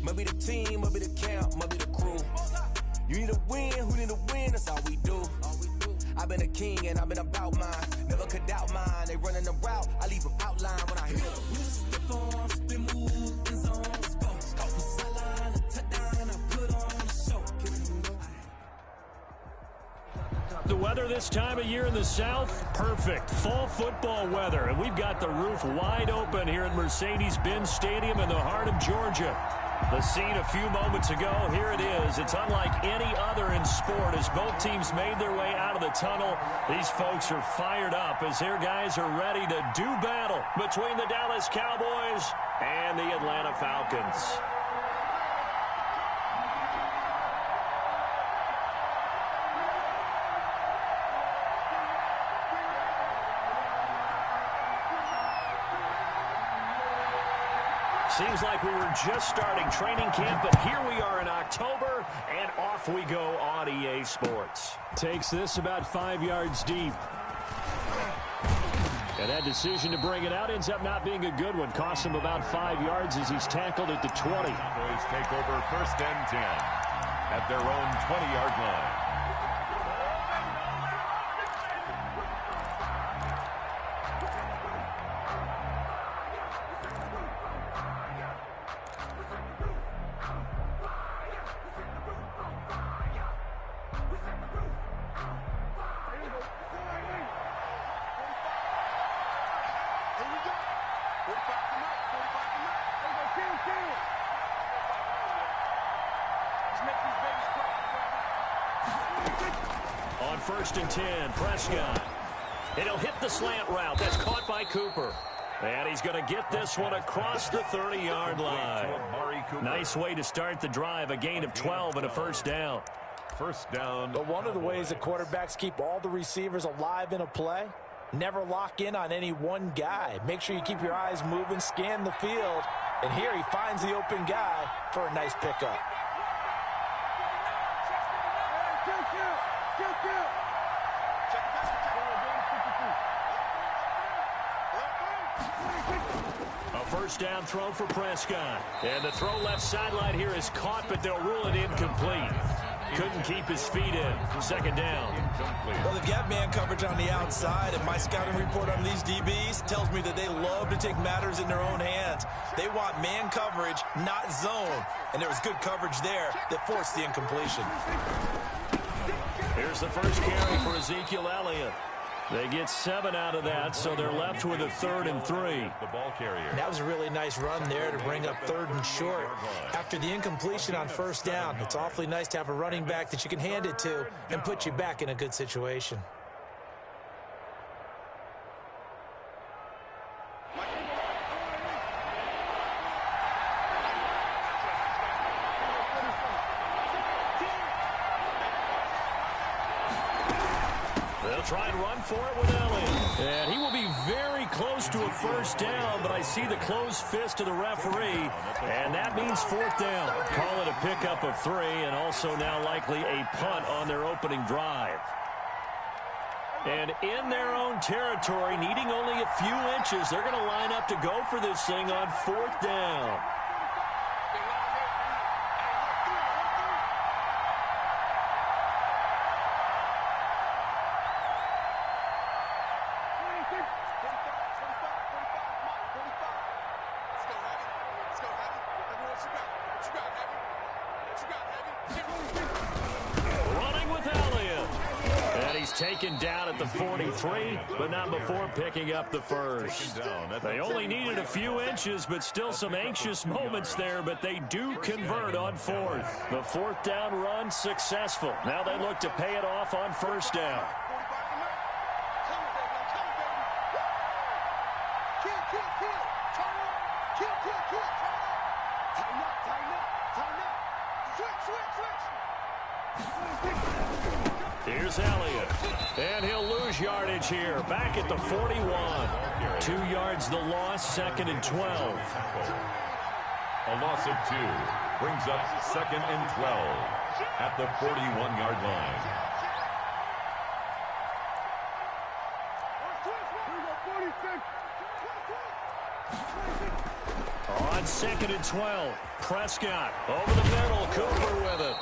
Might be the team, might be the camp, might be the crew. You need a win, who need a win, that's all we do. I've been a king and I've been about mine. Never could doubt mine. They running the route, I leave them outline when I hit them. We just step on, spin move, in zone, sports. Go from sideline to touchdown, I put on the show. The weather this time of year in the South, perfect. Fall football weather, and we've got the roof wide open here at Mercedes-Benz Stadium in the heart of Georgia. The scene a few moments ago, here it is. It's unlike any other in sport as both teams made their way out of the tunnel. These folks are fired up as their guys are ready to do battle between the Dallas Cowboys and the Atlanta Falcons. Seems like we were just starting training camp, but here we are in October, and off we go on EA Sports. Takes this about 5 yards deep. And that decision to bring it out ends up not being a good one. Costs him about 5 yards as he's tackled at the 20. Cowboys take over 1st and 10 at their own 20-yard line. On 1st and 10, Prescott. And he'll hit the slant route. That's caught by Cooper. And he's going to get this one across the 30-yard line. Nice way to start the drive. A gain of 12 and a 1st down. 1st down. But one of the ways that quarterbacks keep all the receivers alive in a play, never lock in on any one guy. Make sure you keep your eyes moving, scan the field. And here he finds the open guy for a nice pickup. A 1st down throw for Prescott. And the throw left sideline here is caught, but they'll rule it incomplete. Couldn't keep his feet in. 2nd down. Well, they've got man coverage on the outside, and my scouting report on these DBs tells me that they love to take matters in their own hands. They want man coverage, not zone. And there was good coverage there that forced the incompletion. Here's the first carry for Ezekiel Elliott. They get 7 out of that, so they're left with a 3rd and 3. The ball carrier. That was a really nice run there to bring up 3rd and short. After the incompletion on 1st down, it's awfully nice to have a running back that you can hand it to and put you back in a good situation. Try and run for it with Elliott. And he will be very close to a 1st down, but I see the closed fist of the referee, and that means 4th down. Call it a pickup of 3, and also now likely a punt on their opening drive. And in their own territory, needing only a few inches, they're going to line up to go for this thing on 4th down. Taken down at the 43, but not before picking up the 1st. They only needed a few inches, but still some anxious moments there, but they do convert on 4th. The 4th down run successful. Now they look to pay it off on 1st down. Here's Elliott, and he'll lose yardage here, back at the 41. 2 yards the loss, 2nd and 12. A loss of 2 brings up 2nd and 12 at the 41-yard line. On 2nd and 12, Prescott over the middle, Cooper with it.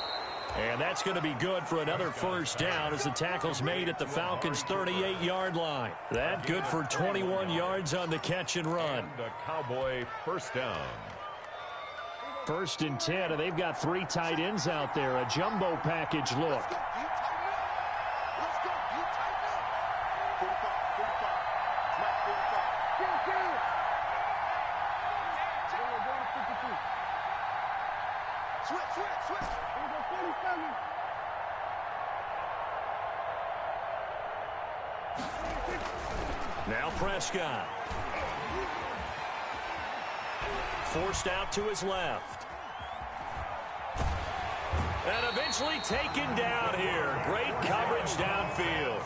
And that's going to be good for another first down as the tackle's made at the Falcons' 38-yard line. That good for 21 yards on the catch and run. And a Cowboy first down. 1st and 10, and they've got 3 tight ends out there. A jumbo package look. Now Prescott. Forced out to his left. And eventually taken down here. Great coverage downfield.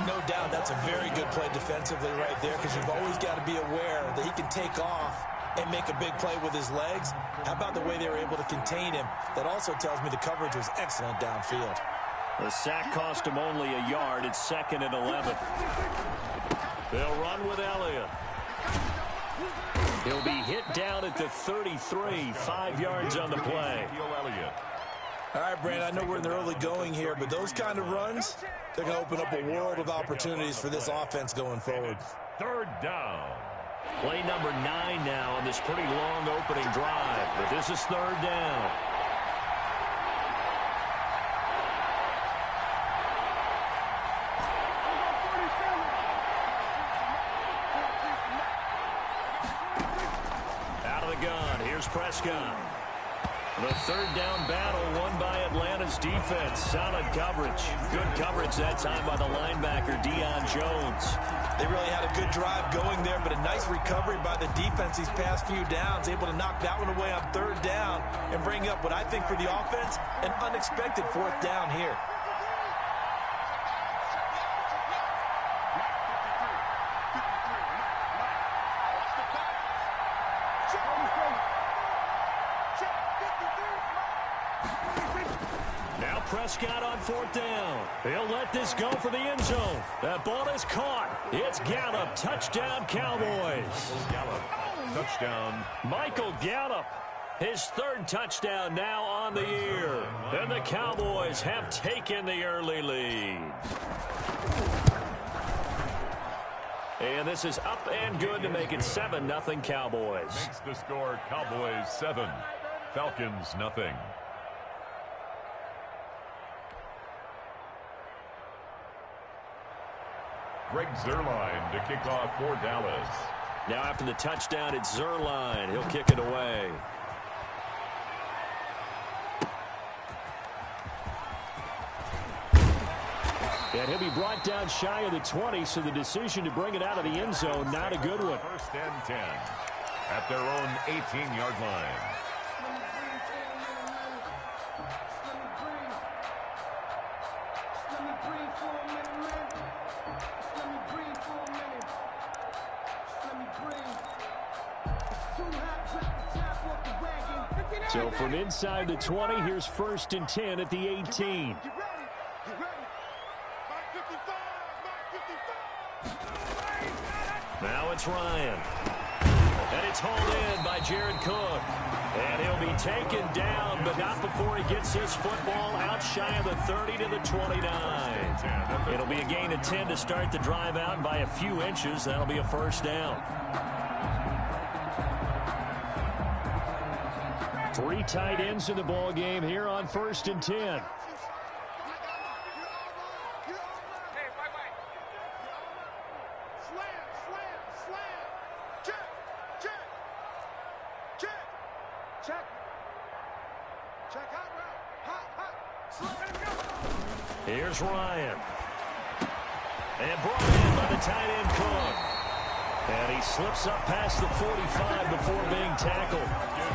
No doubt that's a very good play defensively right there, because you've always got to be aware that he can take off and make a big play with his legs. How about the way they were able to contain him? That also tells me the coverage was excellent downfield. The sack cost him only a yard. It's 2nd and 11. They'll run with Elliott. He'll be hit down at the 33, 5 yards on the play. All right, Brand, I know we're in the early going here, but those kind of runs, they're going to open up a world of opportunities for this offense going forward. 3rd down. Play number 9 now on this pretty long opening drive, but this is 3rd down. Out of the gun, here's Prescott. The 3rd down battle won by Atlanta's defense. Solid coverage. Good coverage that time by the linebacker, Deion Jones. They really had a good drive going there, but a nice recovery by the defense these past few downs, able to knock that one away on 3rd down and bring up what I think for the offense, an unexpected 4th down here. Prescott on 4th down. He'll let this go for the end zone. That ball is caught. It's Gallup. Touchdown, Cowboys. Gallup. Touchdown. Michael Gallup. His 3rd touchdown now on the year. And the Cowboys have taken the early lead. And this is up and good to make it 7-0 Cowboys. Makes the score Cowboys 7, Falcons nothing. Greg Zuerlein to kick off for Dallas. Now after the touchdown, it's Zuerlein. He'll kick it away. And he'll be brought down shy of the 20, so the decision to bring it out of the end zone, not a good one. 1st and 10 at their own 18-yard line. So from inside the 20, here's 1st and 10 at the 18. Now it's Ryan. And it's hauled in by Jared Cook. And he'll be taken down, but not before he gets his football out shy of the 30 to the 29. It'll be a gain of 10 to start the drive out by a few inches. That'll be a 1st down. 3 tight ends in the ball game here on 1st and 10. Here's Ryan. And brought in by the tight end Cook. And he slips up past the 45 before being tackled.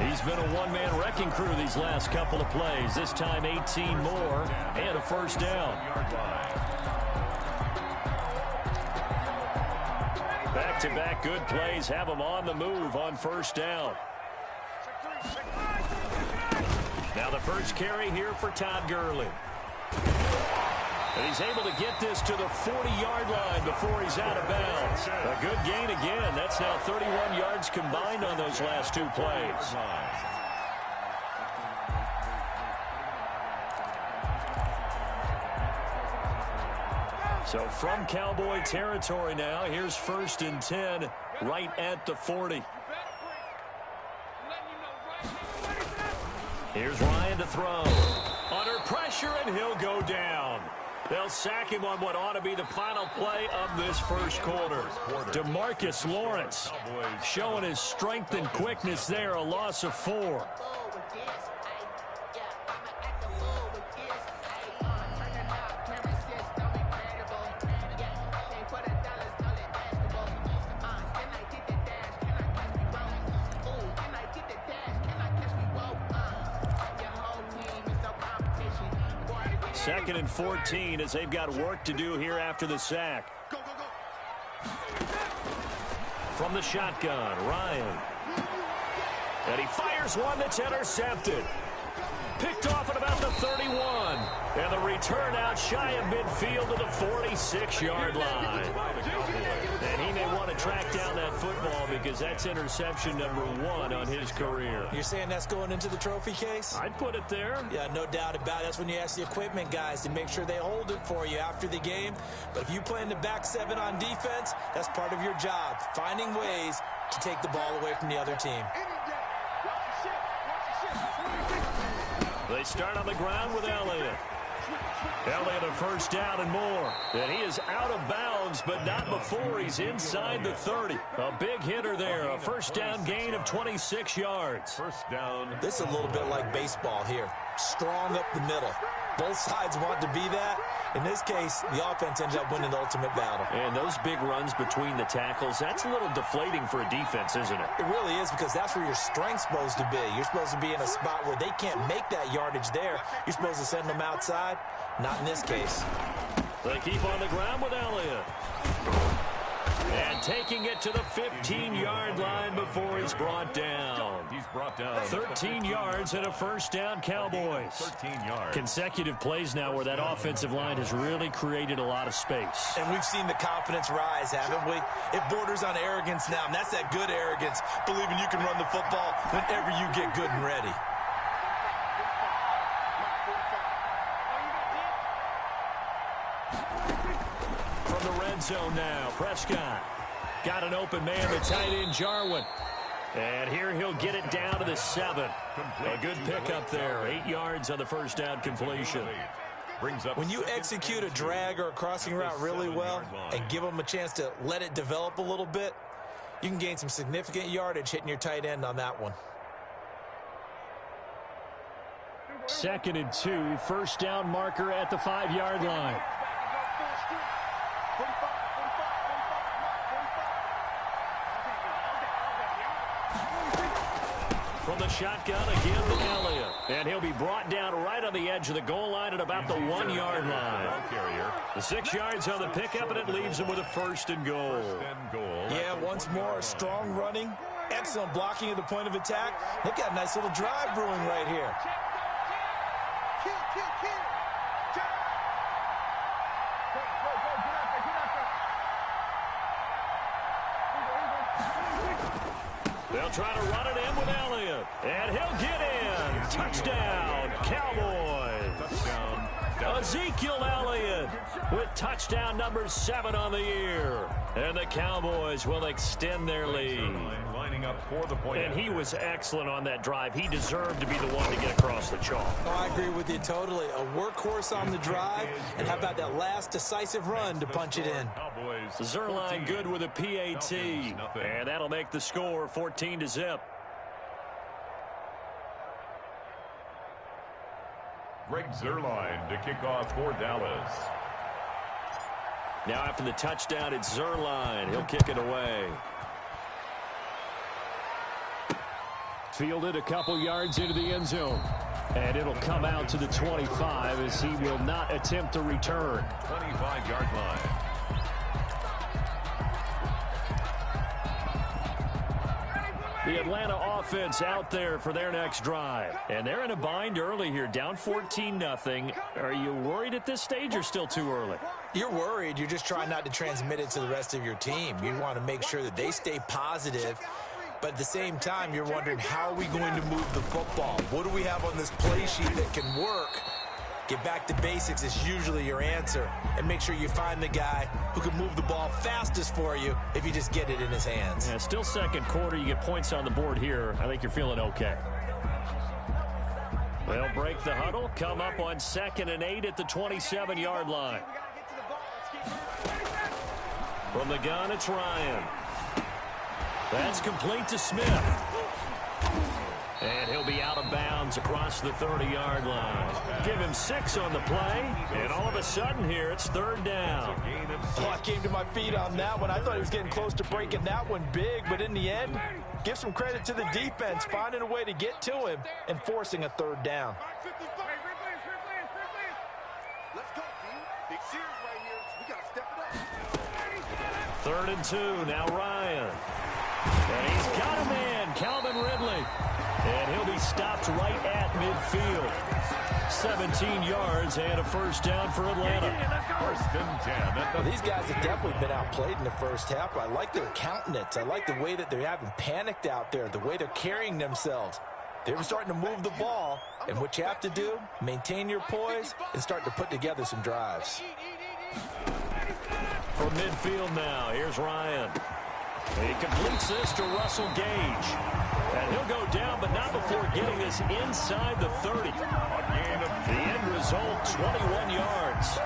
He's been a one-man wrecking crew these last couple of plays. This time 18 more and a 1st down. Back-to-back good plays have him on the move on 1st down. Now the first carry here for Todd Gurley. And he's able to get this to the 40-yard line before he's out of bounds. A good gain again. That's now 31 yards combined on those last two plays. So from Cowboy territory now, here's 1st and 10 right at the 40. Here's Ryan to throw. Under pressure, and he'll go down. They'll sack him on what ought to be the final play of this first quarter. DeMarcus Lawrence showing his strength and quickness there, a loss of 4. Second and 14 as they've got work to do here after the sack. From the shotgun, Ryan. And he fires one that's intercepted. Picked off at about the 31. And the return out shy of midfield to the 46-yard line. And he may want to track down that football because that's interception number 1 on his career. You're saying that's going into the trophy case? I'd put it there. Yeah, no doubt about it. That's when you ask the equipment guys to make sure they hold it for you after the game. But if you play in the back 7 on defense, that's part of your job, finding ways to take the ball away from the other team. They start on the ground with Elliott. Elliott a first down and more. And he is out of bounds, but not before he's inside the 30. A big hitter there. A first down gain of 26 yards. First down. This is a little bit like baseball here. Strong up the middle. Both sides want to be that. In this case, the offense ends up winning the ultimate battle. And those big runs between the tackles, that's a little deflating for a defense, isn't it? It really is, because that's where your strength's supposed to be. You're supposed to be in a spot where they can't make that yardage there. You're supposed to send them outside. Not in this case. They keep on the ground with Elliott. And taking it to the 15-yard line before he's brought down. He's brought down. 13 yards and a first down, Cowboys. 13 yards. Consecutive plays now where that offensive line has really created a lot of space. And we've seen the confidence rise, haven't we? It borders on arrogance now, and that's that good arrogance, believing you can run the football whenever you get good and ready. Zone now. Prescott got an open man, the tight end Jarwin. And here he'll get it down to the 7. A good pickup there. 8 yards on the first down completion. When you execute a drag or a crossing route really well and give them a chance to let it develop a little bit, you can gain some significant yardage hitting your tight end on that one. 2nd and 2. First down marker at the 5-yard line. From the shotgun again to Elliott. And he'll be brought down right on the edge of the goal line at about the 1-yard line. The 6 yards on the pickup, and it leaves him with a 1st and goal. Yeah, once more, strong running, excellent blocking at the point of attack. They've got a nice little drive brewing right here. They'll try to run it in with Elliott. And he'll get in. Touchdown, Cowboys. Touchdown. Ezekiel Elliott with touchdown number 7 on the year. And the Cowboys will extend their lead. Lining up for the point. And he was excellent on that drive. He deserved to be the one to get across the chalk. Oh, I agree with you totally. A workhorse on the drive. And how about that last decisive run to punch it in? Zerline good with a PAT. And that'll make the score 14-0. Greg Zerline to kick off for Dallas. Now after the touchdown, it's Zerline. He'll kick it away. Fielded a couple yards into the end zone. And it'll come out to the 25 as he will not attempt to return. 25-yard line. The Atlanta offense out there for their next drive. And they're in a bind early here, down 14-0. Are you worried at this stage or still too early? You're worried. You're just trying not to transmit it to the rest of your team. You want to make sure that they stay positive. But at the same time, you're wondering, how are we going to move the football? What do we have on this play sheet that can work? Get back to basics is usually your answer. And make sure you find the guy who can move the ball fastest for you if you just get it in his hands. Yeah, still second quarter. You get points on the board here. I think you're feeling okay. They'll break the huddle, come up on 2nd and 8 at the 27-yard line. From the gun, it's Ryan. That's complete to Smith. And he'll be out of bounds across the 30-yard line. Give him 6 on the play, and all of a sudden here, it's 3rd down. Oh, I came to my feet on that one. I thought he was getting close to breaking that one big, but in the end, give some credit to the defense, finding a way to get to him and forcing a 3rd down. Let's go, team. Big series right here. We got to step it up. 3rd and 2, now Ryan. And he's got a man, Calvin Ridley. And he'll be stopped right at midfield. 17 yards and a 1st down for Atlanta. 1st and 10. Well, these guys have definitely been outplayed in the first half. I like their countenance. I like the way that they haven't panicked out there, the way they're carrying themselves. They're starting to move the ball, and what you have to do, maintain your poise and start to put together some drives. From midfield now, here's Ryan. He completes this to Russell Gage. And he'll go down, but not before getting this inside the 30. The end result, 21 yards.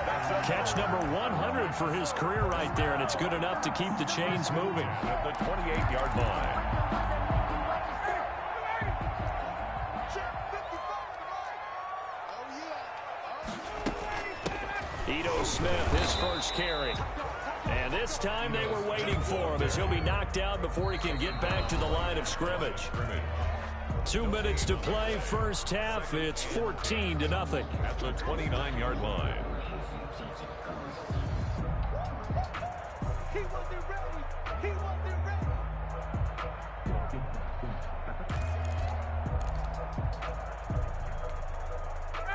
Catch number 100 for his career right there, and it's good enough to keep the chains moving. At the 28-yard line. Ito Smith, his first carry. And this time they were waiting for him as he'll be knocked out before he can get back to the line of scrimmage. 2 minutes to play, first half. It's 14-0. At the 29-yard line. He wasn't ready. He wasn't ready.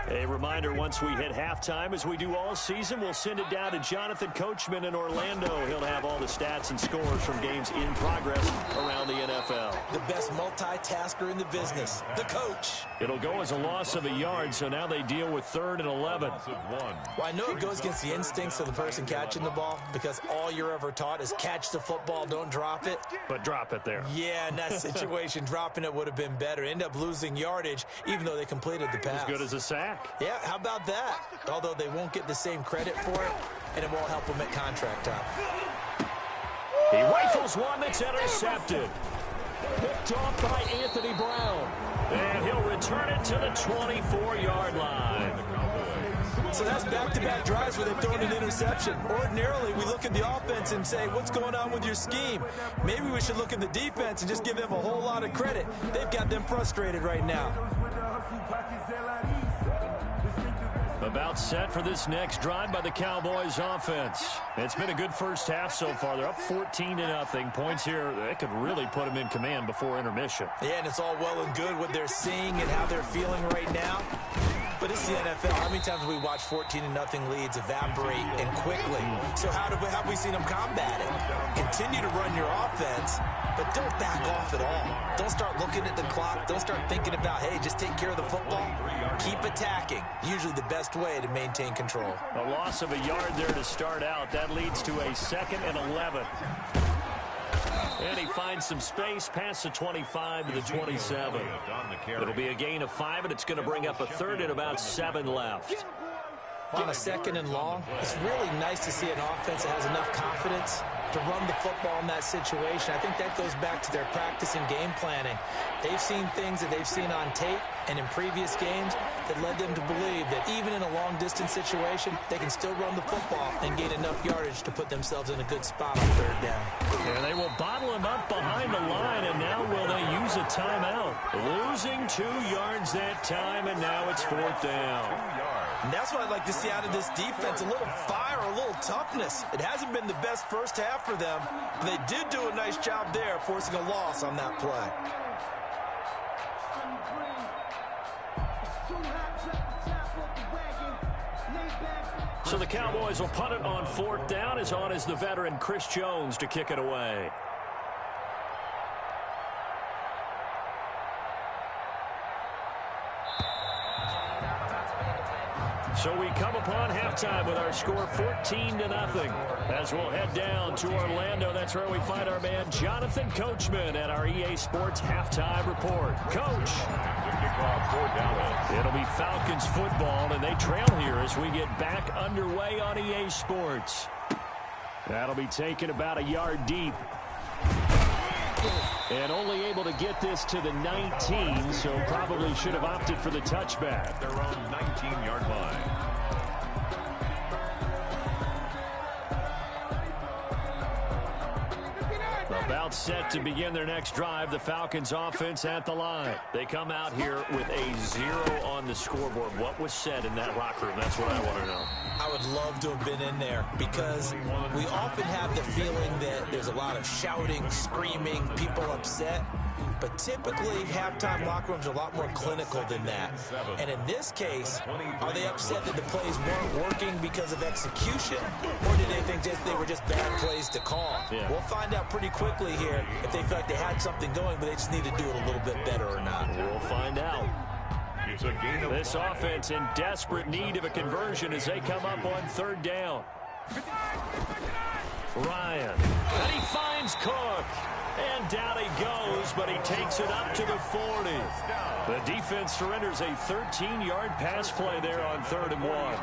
A reminder, once we hit halftime, as we do all season, we'll send it down to Jonathan Coachman in Orlando. He'll have all the stats and scores from games in progress around the NFL. The best multitasker in the business, the coach. It'll go as a loss of a yard, so now they deal with 3rd and 11. Well, I know it goes against the instincts of the person catching the ball because all you're ever taught is catch the football, don't drop it. But drop it there. Yeah, in that situation, dropping it would have been better. End up losing yardage, even though they completed the pass. As good as a sack. Yeah, how about that? Although they won't get the same credit for it, and it won't help them at contract time. He rifles one that's intercepted. Picked off by Anthony Brown. And he'll return it to the 24-yard line. So that's back-to-back drives where they've thrown an interception. Ordinarily, we look at the offense and say, what's going on with your scheme? Maybe we should look at the defense and just give them a whole lot of credit. They've got them frustrated right now. About set for this next drive by the Cowboys offense. It's been a good first half so far. They're up 14-0. Points here, that could really put them in command before intermission. Yeah, and it's all well and good what they're seeing and how they're feeling right now. But it's the NFL. How many times have we watched 14-0 leads evaporate and quickly? So how have we seen them combat it? Continue to run your offense, but don't back off at all. Don't start looking at the clock. Don't start thinking about, hey, just take care of the football. Keep attacking. Usually the best way to maintain control. A loss of a yard there to start out. That leads to a 2nd and 11. And he finds some space past the 25 to the 27. It'll be a gain of 5, and it's going to bring up a 3rd and about 7 left. On a 2nd and long, it's really nice to see an offense that has enough confidence to run the football in that situation. I think that goes back to their practice and game planning. They've seen things that they've seen on tape and in previous games that led them to believe that even in a long-distance situation, they can still run the football and gain enough yardage to put themselves in a good spot on 3rd down. And they will bottle him up behind the line, and now will they use a timeout? Losing 2 yards that time, and now it's 4th down. And that's what I'd like to see out of this defense, a little fire, a little toughness. It hasn't been the best first half for them, but they did do a nice job there, forcing a loss on that play. So the Cowboys will punt it on 4th down. As on is the veteran Chris Jones to kick it away. So we come upon halftime with our score 14-0. As we'll head down to Orlando, that's where we find our man Jonathan Coachman at our EA Sports halftime report. Coach. It'll be Falcons football, and they trail here as we get back underway on EA Sports. That'll be taken about a yard deep. And only able to get this to the 19, so probably should have opted for the touchback. At their own 19-yard line. About set to begin their next drive, the Falcons offense at the line. They come out here with a 0 on the scoreboard. What was said in that locker room? That's what I want to know. I would love to have been in there because we often have the feeling that there's a lot of shouting, screaming, people upset. But typically, halftime locker rooms are a lot more clinical than that. And in this case, are they upset that the plays weren't working because of execution? Or did they think they were just bad plays to call? Yeah. We'll find out pretty quickly here if they feel like they had something going, but they just need to do it a little bit better or not. We'll find out. It's a gain of This offense in desperate need of a conversion as they come up on 3rd down. Ryan. And he finds Cook. And down he goes, but he takes it up to the 40. The defense surrenders a 13-yard pass play there on 3rd and 1.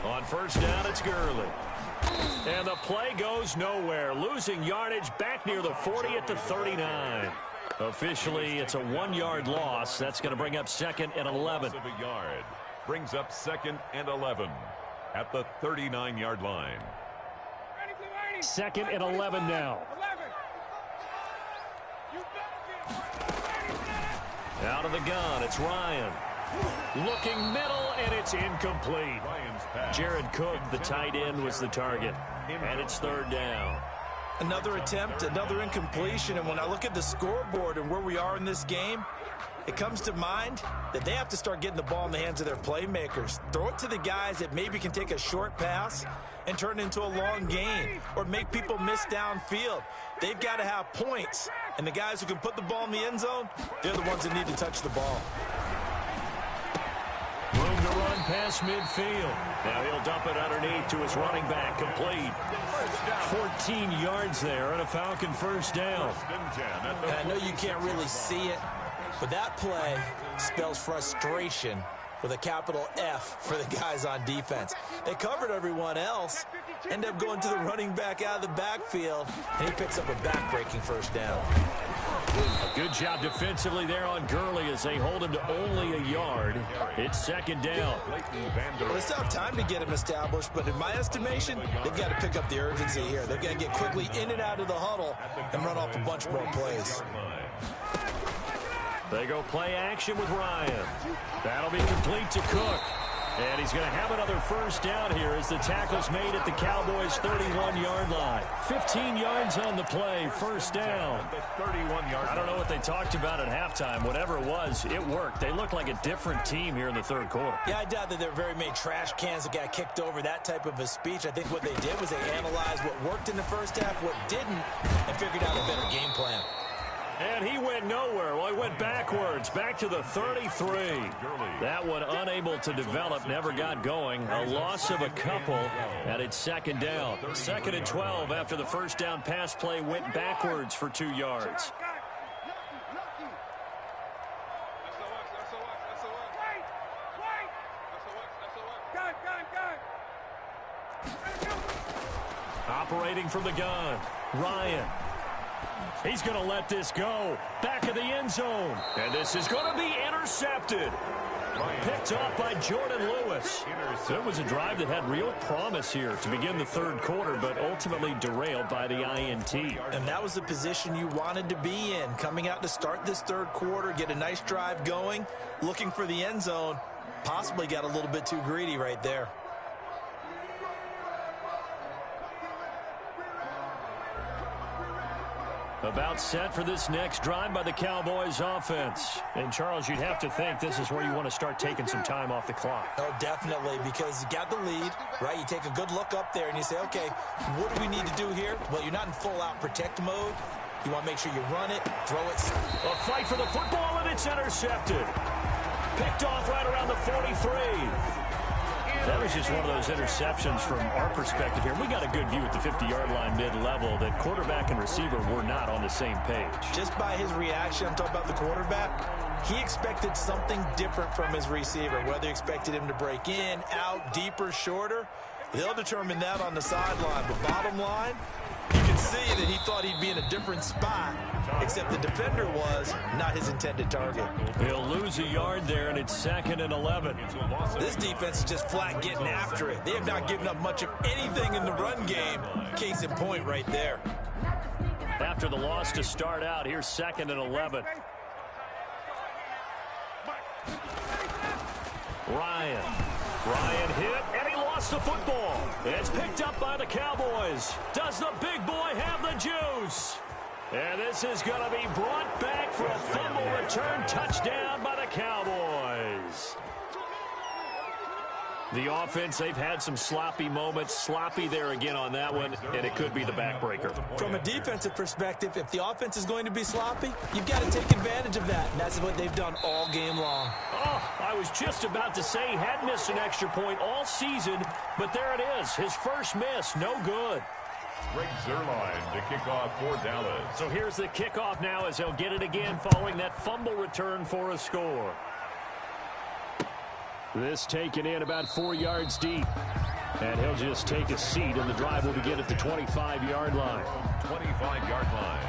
On 1st down, it's Gurley. And the play goes nowhere. Losing yardage back near the 40 at the 39. Officially, it's a 1-yard loss. That's going to bring up 2nd and 11. Of a yard. Brings up 2nd and 11 at the 39-yard line. 2nd and 11 now. Out of the gun, it's Ryan. Looking middle, and it's incomplete. Jared Cook, the tight end, was the target. And it's 3rd down. Another attempt, another incompletion, and when I look at the scoreboard and where we are in this game, it comes to mind that they have to start getting the ball in the hands of their playmakers. Throw it to the guys that maybe can take a short pass and turn it into a long gain or make people miss downfield. They've got to have points, and the guys who can put the ball in the end zone, they're the ones that need to touch the ball. Room to run past midfield. Now he'll dump it underneath to his running back, complete. 14 yards there and a Falcon 1st down. And I know you can't really see it, but that play spells frustration with a capital F for the guys on defense. They covered everyone else, end up going to the running back out of the backfield, and he picks up a back-breaking 1st down. A good job defensively there on Gurley as they hold him to only a yard. It's 2nd down. Well, they still have time to get him established, but in my estimation, they've got to pick up the urgency here. They've got to get quickly in and out of the huddle and run off a bunch more plays. They go play action with Ryan. That'll be complete to Cook. And he's going to have another 1st down here as the tackle's made at the Cowboys' 31-yard line. 15 yards on the play, 1st down. I don't know what they talked about at halftime. Whatever it was, it worked. They looked like a different team here in the 3rd quarter. Yeah, I doubt that there were very many trash cans that got kicked over, that type of a speech. I think what they did was they analyzed what worked in the 1st half, what didn't, and figured out a better game plan. And he went nowhere. Well, he went backwards, back to the 33. That one unable to develop, never got going. A loss of a couple, and it's 2nd down. 2nd and 12 after the 1st down pass play went backwards for 2 yards. Operating from the gun, Ryan. He's going to let this go. Back of the end zone. And this is going to be intercepted. Picked off by Jordan Lewis. So it was a drive that had real promise here to begin the third quarter, but ultimately derailed by the INT. And that was the position you wanted to be in, coming out to start this third quarter, get a nice drive going, looking for the end zone. Possibly got a little bit too greedy right there. About set for this next drive by the Cowboys offense. And, Charles, you'd have to think this is where you want to start taking some time off the clock. Oh, definitely, because you got the lead, right? You take a good look up there and you say, okay, what do we need to do here? Well, you're not in full-out protect mode. You want to make sure you run it, throw it. A fight for the football, and it's intercepted. Picked off right around the 43. That was just one of those interceptions from our perspective here. We got a good view at the 50-yard line mid-level that quarterback and receiver were not on the same page. Just by his reaction, I'm talking about the quarterback, he expected something different from his receiver, whether he expected him to break in, out, deeper, shorter. They'll determine that on the sideline. But bottom line, you can see that he thought he'd be in a different spot, except the defender was not his intended target. He'll lose a yard there, and it's 2nd and 11. This defense is just flat getting after it. They have not given up much of anything in the run game. Case in point right there. After the loss to start out, here's 2nd and 11. Ryan hit, and he lost the football. It's picked up by the Cowboys. Does the big boy have the juice? And this is going to be brought back for a fumble return touchdown by the Cowboys. The offense, they've had some sloppy moments. Sloppy there again on that one, and it could be the backbreaker. From a defensive perspective, if the offense is going to be sloppy, you've got to take advantage of that. And that's what they've done all game long. Oh, I was just about to say he had missed an extra point all season, but there it is. His first miss, no good. Greg Zuerlein to kick off for Dallas. So here's the kickoff now as they'll get it again following that fumble return for a score. This taken in about 4 yards deep. And he'll just take a seat, and the drive will begin at the 25-yard line. 25-yard line.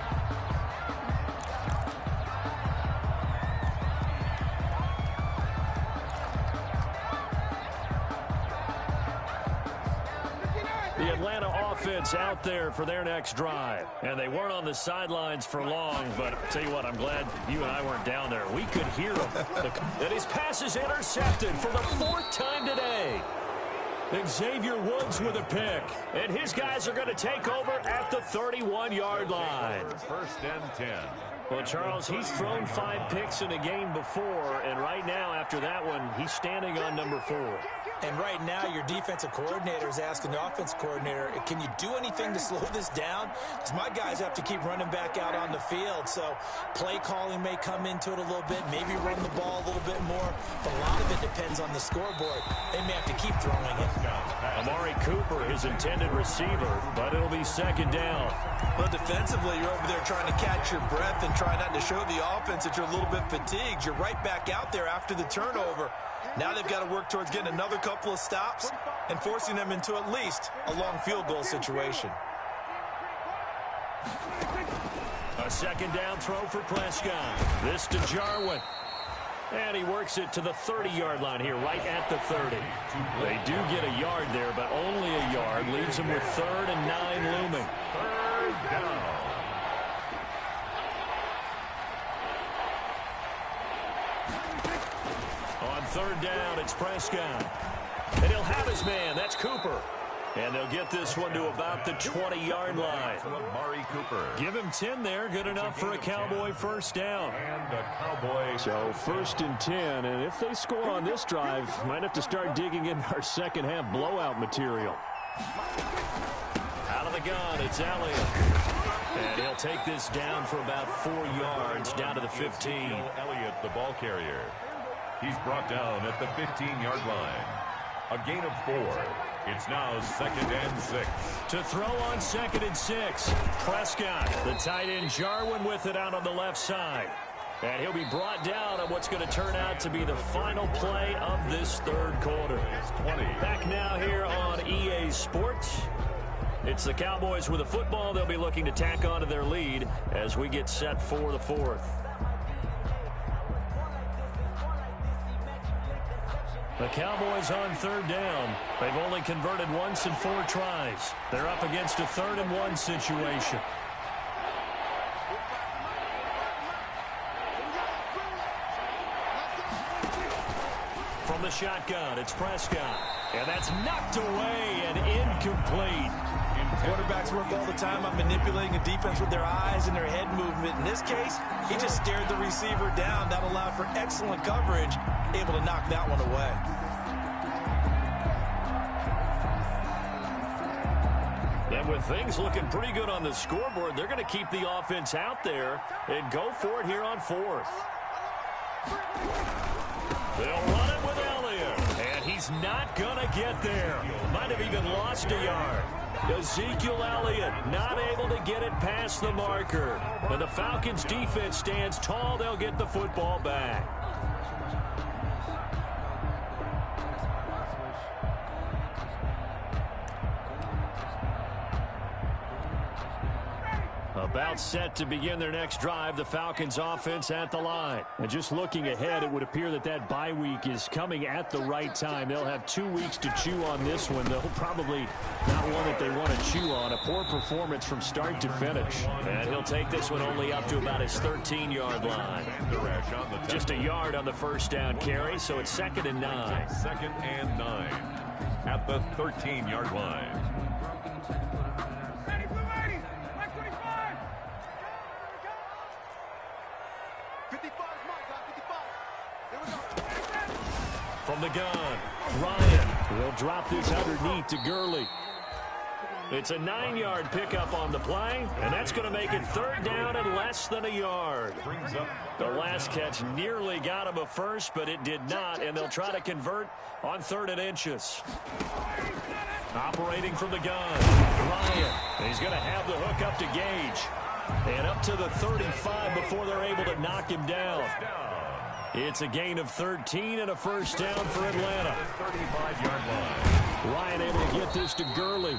The Atlanta offense out there for their next drive. And they weren't on the sidelines for long, but I'll tell you what, I'm glad you and I weren't down there. We could hear him. And his pass is intercepted for the 4th time today. Xavier Woods with a pick. And his guys are going to take over at the 31-yard line. 1st and 10. Well, Charles, he's thrown 5 picks in a game before, and right now, after that one, he's standing on number 4. And right now, your defensive coordinator is asking the offensive coordinator, can you do anything to slow this down? Because my guys have to keep running back out on the field. So play calling may come into it a little bit, maybe run the ball a little bit more. But a lot of it depends on the scoreboard. They may have to keep throwing it. Amari Cooper, his intended receiver, but it'll be 2nd down. Well, defensively, you're over there trying to catch your breath and try not to show the offense that you're a little bit fatigued. You're right back out there after the turnover. Now they've got to work towards getting another couple of stops and forcing them into at least a long field goal situation. A 2nd down throw for Prescott. This to Jarwin. And he works it to the 30-yard line here, right at the 30. They do get a yard there, but only a yard. Leaves them with 3rd and 9 looming. 3rd down. On 3rd down, it's Prescott. And he'll have his man. That's Cooper. And they'll get this one to about the 20-yard line. Amari Cooper. Give him 10 there. Good enough for a Cowboy 1st down. And a Cowboy. So 1st and 10. And if they score on this drive, might have to start digging in our second half blowout material. Out of the gun, it's Elliott. And he'll take this down for about 4 yards, down to the 15. Elliott, the ball carrier. He's brought down at the 15-yard line. A gain of 4. It's now 2nd and 6. To throw on 2nd and 6. Prescott, the tight end, Jarwin with it out on the left side. And he'll be brought down on what's going to turn out to be the final play of this 3rd quarter. 20. Back now here on EA Sports. It's the Cowboys with a football. They'll be looking to tack onto their lead as we get set for the 4th. The Cowboys on third down. They've only converted once in 4 tries. They're up against a 3rd and 1 situation. From the shotgun, it's Prescott. And that's knocked away and incomplete. Quarterbacks work all the time on manipulating a defense with their eyes and their head movement. In this case, he just stared the receiver down. That allowed for excellent coverage, able to knock that one away. And with things looking pretty good on the scoreboard, they're going to keep the offense out there and go for it here on 4th. They'll run it with Elliott, and he's not going to get there. Might have even lost a yard. Ezekiel Elliott not able to get it past the marker. But the Falcons defense stands tall. They'll get the football back. About set to begin their next drive, the Falcons offense at the line. And just looking ahead, it would appear that bye week is coming at the right time. They'll have 2 weeks to chew on this one. They'll probably not one that they want to chew on. A poor performance from start to finish. And he'll take this one only up to about his 13-yard line. Just a yard on the first down carry, so it's 2nd and 9. 2nd and 9 at the 13-yard line. From the gun, Ryan will drop this underneath to Gurley. It's a 9-yard pickup on the play, and that's going to make it 3rd down and less than a yard. The last catch nearly got him a first, but it did not, and they'll try to convert on 3rd and inches. Operating from the gun, Ryan. He's going to have the hook up to Gage. And up to the 35 before they're able to knock him down. It's a gain of 13 and a first down for Atlanta. 35-yard line. Ryan able to get this to Gurley.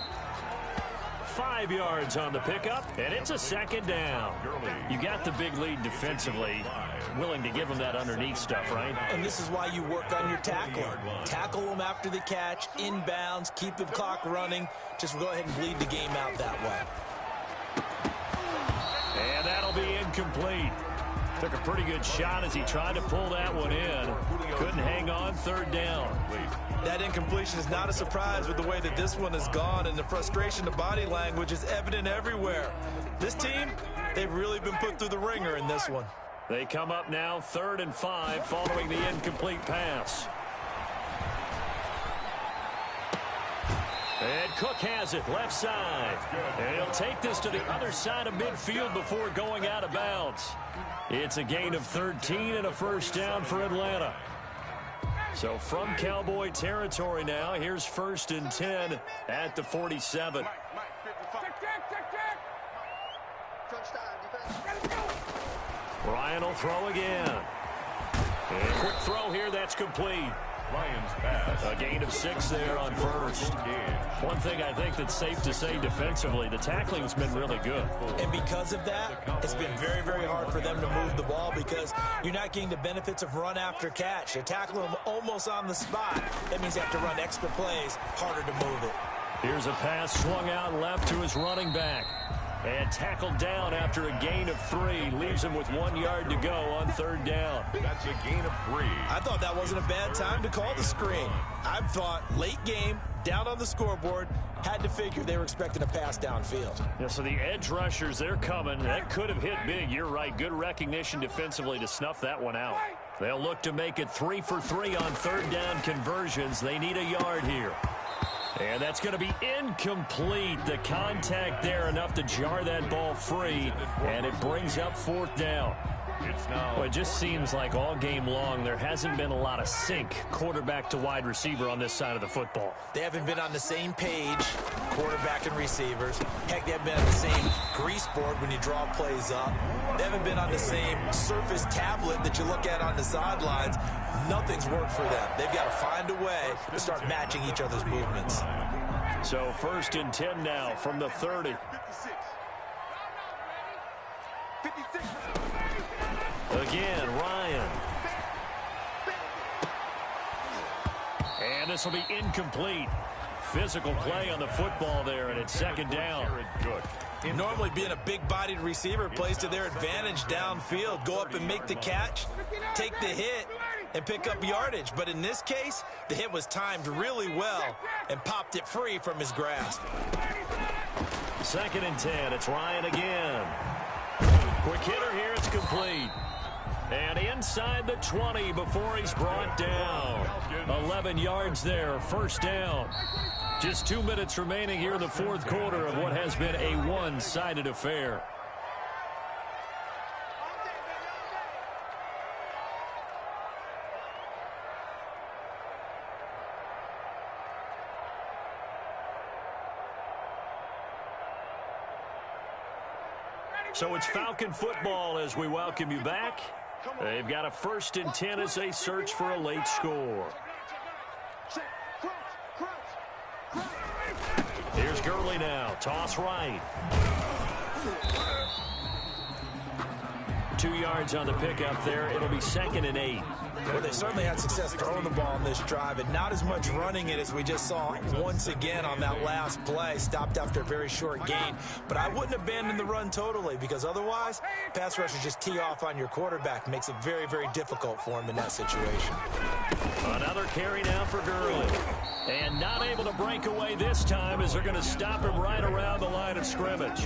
5 yards on the pickup, and it's a 2nd down. You got the big lead defensively. Willing to give them that underneath stuff, right? And this is why you work on your tackling. Tackle them after the catch, inbounds, keep the clock running. Just go ahead and bleed the game out that way. And that'll be incomplete. Took a pretty good shot as he tried to pull that one in. Couldn't hang on, 3rd down. That incompletion is not a surprise with the way that this one has gone, and the frustration, the body language is evident everywhere. This team, they've really been put through the ringer in this one. They come up now 3rd and 5 following the incomplete pass. And Cook has it, left side. And he'll take this to the other side of midfield before going out of bounds. It's a gain of 13 and a first down for Atlanta. So from Cowboy territory now, here's 1st and 10 at the 47. Ryan will throw again. And a quick throw here, that's complete. Ryan's pass. A gain of 6 there on first. One thing I think that's safe to say defensively, the tackling's been really good. And because of that, it's been very, very hard for them to move the ball because you're not getting the benefits of run after catch. You're tackling them almost on the spot. That means you have to run extra plays, harder to move it. Here's a pass swung out left to his running back. And tackled down after a gain of 3. Leaves him with 1 yard to go on 3rd down. That's a gain of 3. I thought that wasn't a bad time to call the screen. I thought late game, down on the scoreboard, had to figure they were expecting a pass downfield. Yeah, so the edge rushers, they're coming. That could have hit big. You're right. Good recognition defensively to snuff that one out. They'll look to make it 3 for 3 on 3rd down conversions. They need a yard here. And that's going to be incomplete. The contact there enough to jar that ball free, and it brings up 4th down. Well, it just seems like all game long there hasn't been a lot of sync quarterback to wide receiver on this side of the football. They haven't been on the same page, quarterback and receivers. Heck, they haven't been on the same grease board when you draw plays up. They haven't been on the same surface tablet that you look at on the sidelines. Nothing's worked for them. They've got to find a way to start matching each other's movements. So 1st and 10 now from the 30. Again, Ryan. And this will be incomplete. Physical play on the football there, and it's second down. Normally being a big-bodied receiver plays to their advantage downfield. Go up and make the catch, take the hit, and pick up yardage. But in this case, the hit was timed really well and popped it free from his grasp. 2nd and 10. It's Ryan again. Quick hitter here. It's complete. And inside the 20 before he's brought down. 11 yards there. First down. Just 2 minutes remaining here in the fourth quarter of what has been a one-sided affair. So it's Falcon football as we welcome you back. They've got a 1st and 10 as they search for a late score. Here's Gurley now. Toss right. 2 yards on the pickup there. It'll be 2nd and 8. Well, they certainly had success throwing the ball on this drive, and not as much running it as we just saw once again on that last play. Stopped after a very short gain. But I wouldn't abandon the run totally, because otherwise, pass rushers just tee off on your quarterback. Makes it very, very difficult for him in that situation. Another carry now for Gurley. And not able to break away this time as they're going to stop him right around the line of scrimmage.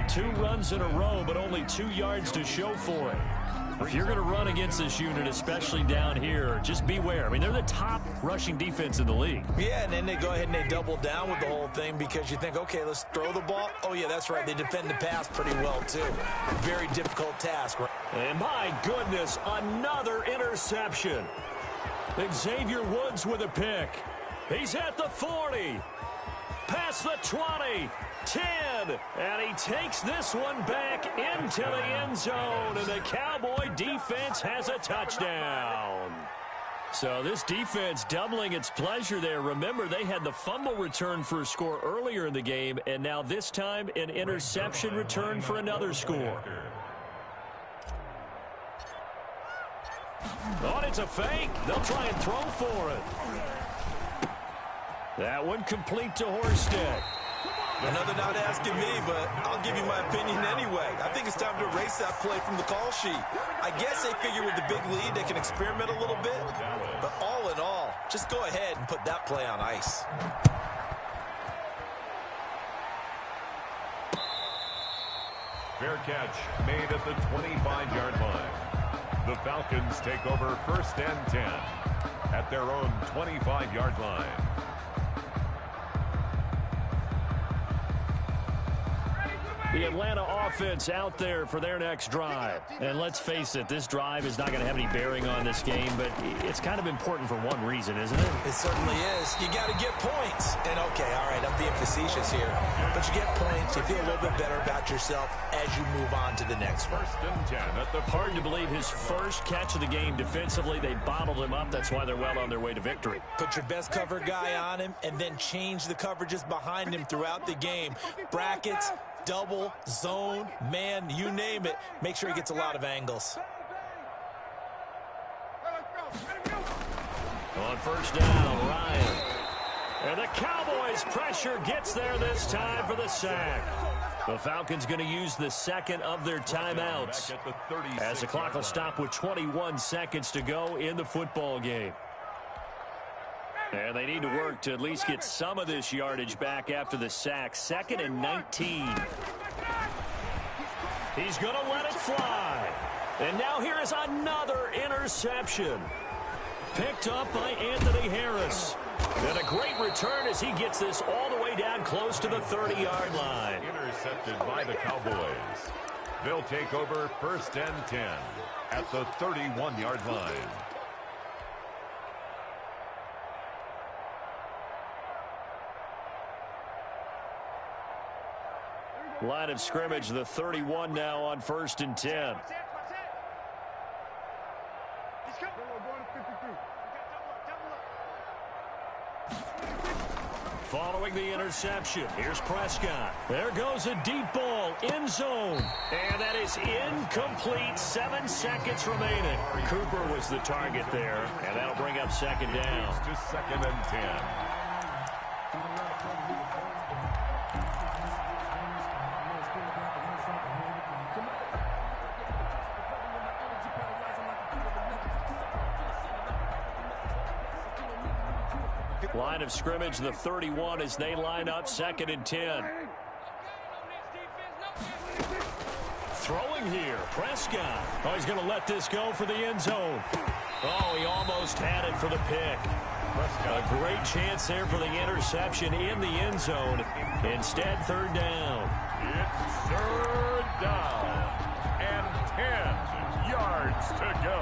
2 runs in a row, but only 2 yards to show for it. If you're going to run against this unit, especially down here, just beware. I mean, they're the top rushing defense in the league. Yeah, and then they go ahead and they double down with the whole thing because you think, okay, let's throw the ball. Oh, yeah, that's right. They defend the pass pretty well, too. Very difficult task. And my goodness, another interception. Xavier Woods with a pick. He's at the 40. Past the 20. 10, and he takes this one back into the end zone, and the Cowboy defense has a touchdown. So this defense doubling its pleasure there. Remember, they had the fumble return for a score earlier in the game, and now this time an interception return for another score. Oh, it's a fake. They'll try and throw for it. That one complete to Horsted. Another not asking me, but I'll give you my opinion anyway. I think it's time to erase that play from the call sheet. I guess they figure with the big lead they can experiment a little bit. But all in all, just go ahead and put that play on ice. Fair catch made at the 25-yard line. The Falcons take over 1st and 10 at their own 25-yard line. The Atlanta offense out there for their next drive. And let's face it, this drive is not going to have any bearing on this game, but it's kind of important for one reason, isn't it? It certainly is. You got to get points. And, okay, all right, I'm being facetious here. But you get points, you feel a little bit better about yourself as you move on to the next one. 1st and 10 at the hard to believe his first catch of the game defensively. They bottled him up. That's why they're well on their way to victory. Put your best cover guy on him and then change the coverages behind him throughout the game. Brackets, double, zone, man, you name it. Make sure he gets a lot of angles. On 1st down, Ryan. And the Cowboys' pressure gets there this time for the sack. The Falcons going to use the 2nd of their timeouts as the clock will stop with 21 seconds to go in the football game. And they need to work to at least get some of this yardage back after the sack. 2nd and 19. He's going to let it fly. And now here is another interception. Picked up by Anthony Harris. And a great return as he gets this all the way down close to the 30-yard line. Intercepted by the Cowboys. They'll take over 1st and 10 at the 31-yard line. Line of scrimmage, the 31 now on 1st and 10. Following the interception, here's Prescott. There goes a deep ball, end zone. And that is incomplete, 7 seconds remaining. Cooper was the target there, and that'll bring up second down. To 2nd and 10. Line of scrimmage, the 31 as they line up 2nd and 10. Throwing here, Prescott. Oh, he's going to let this go for the end zone. Oh, he almost had it for the pick. A great chance there for the interception in the end zone. Instead, 3rd down. It's 3rd down and 10 yards to go.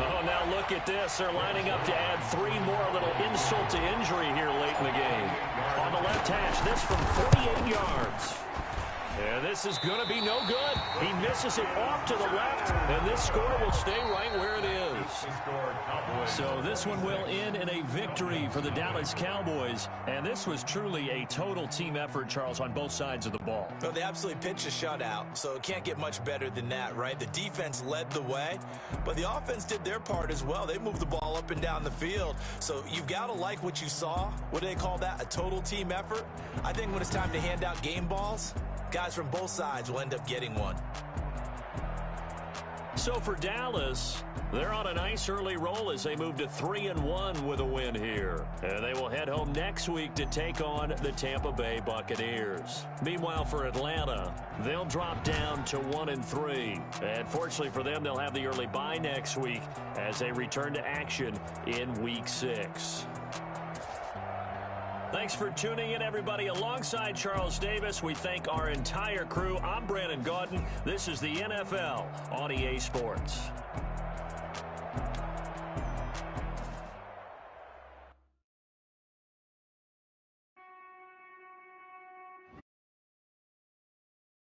Oh, now look at this. They're lining up to add 3 more, a little insult to injury here late in the game. On the left hash, this from 48 yards. And this is going to be no good. He misses it off to the left, and this score will stay right where it is. So this one will end in a victory for the Dallas Cowboys. And this was truly a total team effort, Charles, on both sides of the ball. Well, they absolutely pitched a shutout, so it can't get much better than that, right? The defense led the way, but the offense did their part as well. They moved the ball up and down the field. So you've got to like what you saw. What do they call that? A total team effort? I think when it's time to hand out game balls, guys from both sides will end up getting one. So for Dallas, they're on a nice early roll as they move to 3-1 with a win here. And they will head home next week to take on the Tampa Bay Buccaneers. Meanwhile, for Atlanta, they'll drop down to 1-3. And fortunately for them, they'll have the early bye next week as they return to action in Week 6. Thanks for tuning in, everybody. Alongside Charles Davis, we thank our entire crew. I'm Brandon Gaudin. This is the NFL on EA Sports.